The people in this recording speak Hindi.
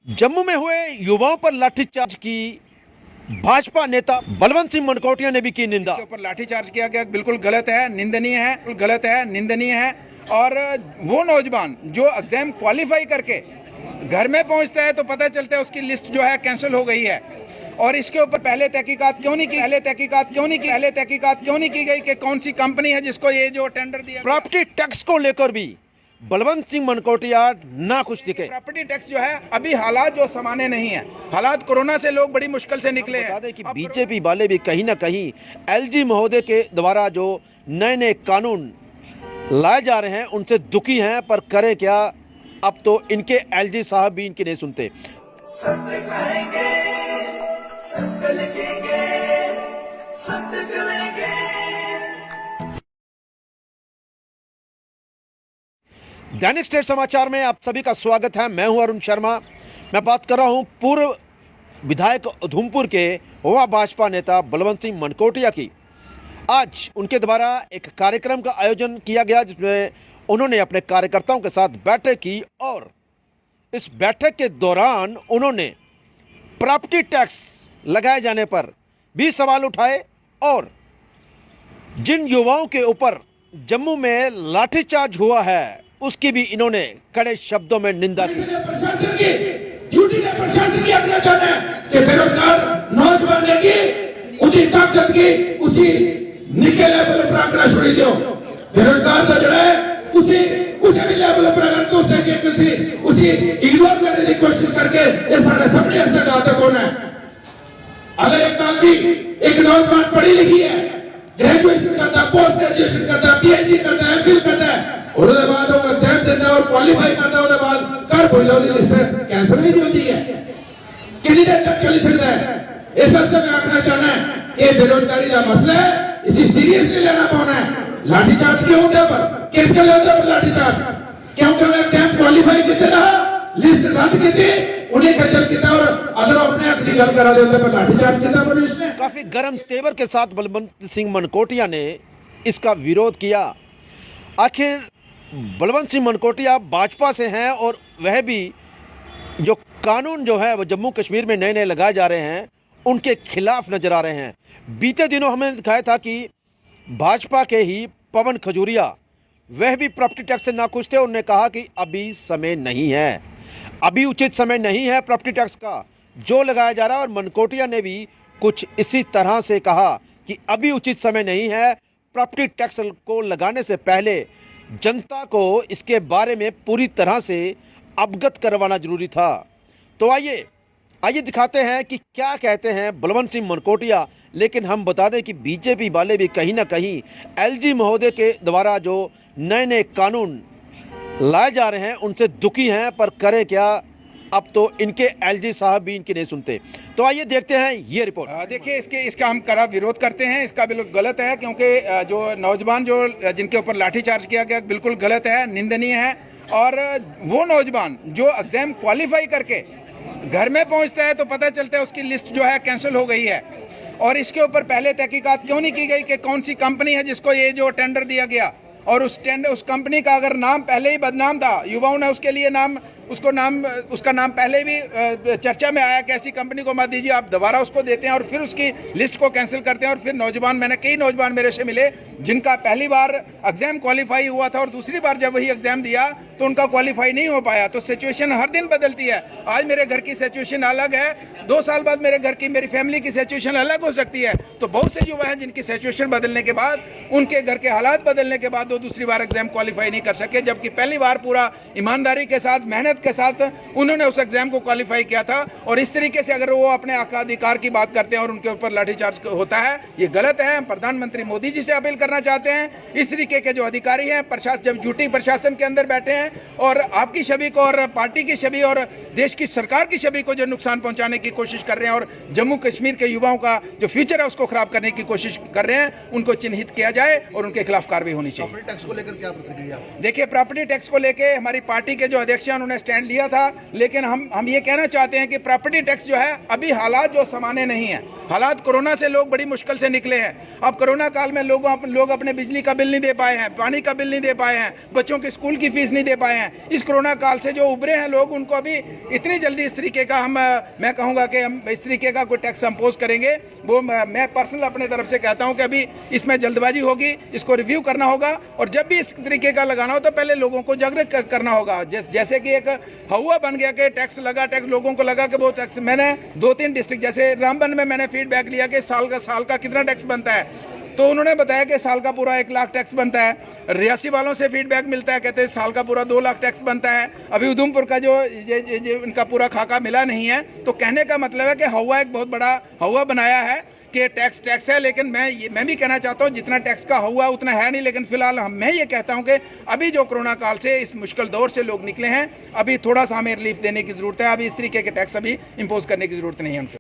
जम्मू में हुए युवाओं पर लाठीचार्ज की भाजपा नेता बलवंत सिंह मनकोटिया ने भी की निंदा। के ऊपर लाठीचार्ज किया गया, बिल्कुल गलत है, निंदनीय है, गलत है, निंदनीय है। और वो नौजवान जो एग्जाम क्वालिफाई करके घर में पहुंचता है तो पता चलता है उसकी लिस्ट जो है कैंसिल हो गई है। और इसके ऊपर पहले तहकीकात क्यों नहीं की गई कि कौन सी कंपनी है जिसको ये जो टेंडर दिया। प्रॉपर्टी टैक्स को लेकर भी बलवंत सिंह मनकोटिया ना खुश दिखे। प्रॉपर्टी टैक्स जो है अभी हालात जो समाने नहीं है, हालात कोरोना से लोग बड़ी मुश्किल से निकले हैं। बता दें कि बीजेपी वाले भी कहीं ना कहीं एलजी महोदय के द्वारा जो नए नए कानून लाए जा रहे हैं उनसे दुखी हैं, पर करें क्या, अब तो इनके एलजी साहब भी इनकी नहीं सुनते। सत्य कहेंगे, सत्य लिखेंगे, सत्य चलेंगे। दैनिक स्टेट समाचार में आप सभी का स्वागत है। मैं हूं अरुण शर्मा। मैं बात कर रहा हूं पूर्व विधायक उधमपुर के युवा भाजपा नेता बलवंत सिंह मनकोटिया की। आज उनके द्वारा एक कार्यक्रम का आयोजन किया गया जिसमें उन्होंने अपने कार्यकर्ताओं के साथ बैठक की और इस बैठक के दौरान उन्होंने प्रॉपर्टी टैक्स लगाए जाने पर भी सवाल उठाए और जिन युवाओं के ऊपर जम्मू में लाठीचार्ज हुआ है उसकी भी इन्होंने कड़े शब्दों में निंदा की। प्रशासन की ड्यूटी ने प्रशासन की अपना जाना है कि बेरोजगार नौजवान ने की उसी ताकत की उसी निके लेवल पर आंकड़ा छोड़ी दो। बेरोजगार का जड़ा है उसे भी लेवल पर अगर तो उसी इग्नोर करने की कोशिश करके ये सारे सबने ऐसा घातक होना है। अगर एक आदमी एक नौजवान पढ़ी लिखी है, ग्रेजुएशन करता है, पोस्ट ग्रेजुएशन करता है, पीएचडी करता है, एमफिल करता है और उसके बाद वो एग्जाम देता है और क्वालीफाई करता है, उसके बाद कर भूलो लिस्ट कैंसिल नहीं होती है। कितनी देर तक चल सकता है? इस हद में आखना चाहना है कि बेरोजगारी का मसला है, इसी सीरियसली लेना पाना है। लाठीचार्ज क्यों होता है पर किसके लिए होता है लाठीचार्ज? क्योंकि उन्हें एग्जाम क्वालीफाई कितने रहा, लिस्ट रद्द की थी, उन्हें खजल किया और अगर अपने हक की गल करा देते पर लाठीचार्ज किया पर इसने काफी गर्म तेवर के साथ बलवंत सिंह मनकोटिया ने इसका विरोध किया। आखिर बलवंत सिंह मनकोटिया भाजपा से हैं और वह भी जो कानून जो है वो जम्मू कश्मीर में नए नए लगाए जा रहे हैं उनके खिलाफ नजर आ रहे हैं। बीते दिनों हमने दिखाया था कि भाजपा के ही पवन खजूरिया वह भी प्रॉपर्टी टैक्स से नाखुश थे। उन्होंने कहा कि अभी समय नहीं है, अभी उचित समय नहीं है प्रॉपर्टी टैक्स का जो लगाया जा रहा है। और मनकोटिया ने भी कुछ इसी तरह से कहा कि अभी उचित समय नहीं है, प्रॉपर्टी टैक्स को लगाने से पहले जनता को इसके बारे में पूरी तरह से अवगत करवाना जरूरी था। तो आइए दिखाते हैं कि क्या कहते हैं बलवंत सिंह मनकोटिया। लेकिन हम बता दें कि बीजेपी वाले भी कहीं ना कहीं एलजी महोदय के द्वारा जो नए नए कानून लाए जा रहे हैं उनसे दुखी हैं, पर करें क्या, अब तो इनके एलजी साहब भी इनकी नहीं सुनते। तो आइए देखते हैं ये रिपोर्ट। देखिए इसका हम कड़ा विरोध करते हैं। इसका बिल्कुल गलत है क्योंकि जो नौजवान जो जिनके ऊपर लाठीचार्ज किया गया बिल्कुल गलत है, निंदनीय है। और वो नौजवान जो एग्जाम क्वालिफाई करके घर में पहुंचता है तो पता चलता है उसकी लिस्ट जो है कैंसिल हो गई है। और इसके ऊपर पहले तहकीकात क्यों नहीं की गई कि कौन सी कंपनी है जिसको ये जो टेंडर दिया गया। और उस कंपनी का अगर नाम पहले ही बदनाम था, युवाओं ने उसके लिए उसका नाम पहले भी चर्चा में आया कि ऐसी कंपनी को मत दीजिए, आप दोबारा उसको देते हैं और फिर उसकी लिस्ट को कैंसिल करते हैं। और फिर मैंने कई नौजवान मेरे से मिले जिनका पहली बार एग्जाम क्वालिफाई हुआ था और दूसरी बार जब वही एग्जाम दिया तो उनका क्वालिफाई नहीं हो पाया। तो सिचुएशन हर दिन बदलती है। आज मेरे घर की सिचुएशन अलग है, 2 साल बाद मेरी फैमिली की सिचुएशन अलग हो सकती है। तो बहुत से युवा हैं जिनकी सिचुएशन बदलने के बाद, उनके घर के हालात बदलने के बाद वो दूसरी बार एग्जाम क्वालिफाई नहीं कर सके, जबकि पहली बार पूरा ईमानदारी के साथ, मेहनत के साथ उन्होंने उस एग्जाम को क्वालिफाई किया था। और इस तरीके से अगर वो अपने अधिकार की बात करते हैं और उनके ऊपर लाठीचार्ज होता है, ये गलत है। हम प्रधानमंत्री मोदी जी से अपील करना चाहते हैं, इस तरीके के जो अधिकारी हैं जब ड्यूटी प्रशासन के अंदर बैठे हैं और आपकी छवि को और पार्टी की छवि और देश की सरकार की छवि को जो नुकसान पहुंचाने की कोशिश कर रहे हैं और जम्मू कश्मीर के युवाओं का जो फ्यूचर है उसको खराब करने की कोशिश कर रहे हैं, उनको चिन्हित किया जाए और उनके खिलाफ कार्रवाई होनी चाहिए। प्रॉपर्टी टैक्स को लेकर क्या प्रतिक्रिया? देखिए, प्रॉपर्टी टैक्स को लेकर हमारी पार्टी के जो अध्यक्ष हैं उन्होंने स्टैंड लिया था, लेकिन हम ये कहना चाहते हैं कि प्रॉपर्टी टैक्स जो है अभी हालात जो समाने नहीं है, हालात कोरोना से लोग बड़ी मुश्किल से निकले हैं। अब कोरोना काल में लोग अपने बिजली का बिल नहीं दे पाए हैं, पानी का बिल नहीं दे पाए हैं, बच्चों की स्कूल की फीस नहीं दे पाए हैं। इस कोरोना काल से जो उभरे हैं लोग, उनको अभी इतनी जल्दी इस तरीके का मैं कहूँगा कि हम इस तरीके का कोई टैक्स इम्पोज करेंगे, वो मैं पर्सनल अपने तरफ से कहता हूँ कि अभी इसमें जल्दबाजी होगी, इसको रिव्यू करना होगा। और जब भी इस तरीके का लगाना हो तो पहले लोगों को जागरूक करना होगा। जैसे कि एक हवा बन गया कि टैक्स लोगों को लगा कि वो टैक्स, मैंने 2-3 डिस्ट्रिक्ट जैसे रामबन में मैंने फीडबैक लिया कि साल का कितना टैक्स बनता है, तो उन्होंने बताया कि साल का पूरा 1 लाख टैक्स बनता है। रियासी वालों से फीडबैक मिलता है, कहते हैं साल का पूरा 2 लाख टैक्स बनता है। अभी उधमपुर का जो इनका पूरा खाका मिला नहीं है, तो कहने का मतलब है कि हवा एक बहुत बड़ा हवा बनाया है कि टैक्स है। लेकिन मैं भी कहना चाहता हूँ जितना टैक्स का हुआ उतना है नहीं। लेकिन फिलहाल मैं ये कहता हूँ कि अभी जो कोरोना काल से इस मुश्किल दौर से लोग निकले हैं, अभी थोड़ा सा हमें रिलीफ देने की ज़रूरत है। अभी इस तरीके के टैक्स अभी इम्पोज करने की ज़रूरत नहीं है उनको।